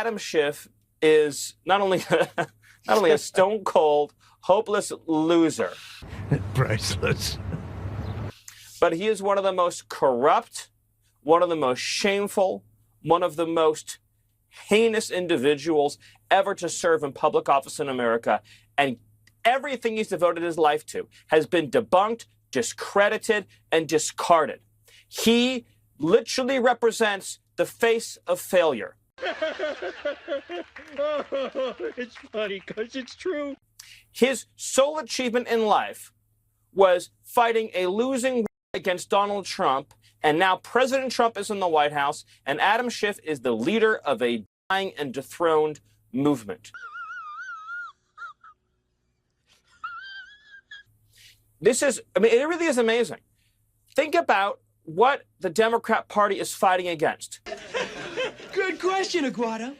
Adam Schiff is not only a stone-cold, hopeless loser, priceless, but he is one of the most corrupt, one of the most shameful, one of the most heinous individuals ever to serve in public office in America. And everything he's devoted his life to has been debunked, discredited, and discarded. He literally represents the face of failure. It's funny because it's true. His sole achievement in life was fighting a losing war against Donald Trump, and now President Trump is in the White House, and Adam Schiff is the leader of a dying and dethroned movement. It really is amazing. Think about what the Democrat Party is fighting against. Good question, Aguado.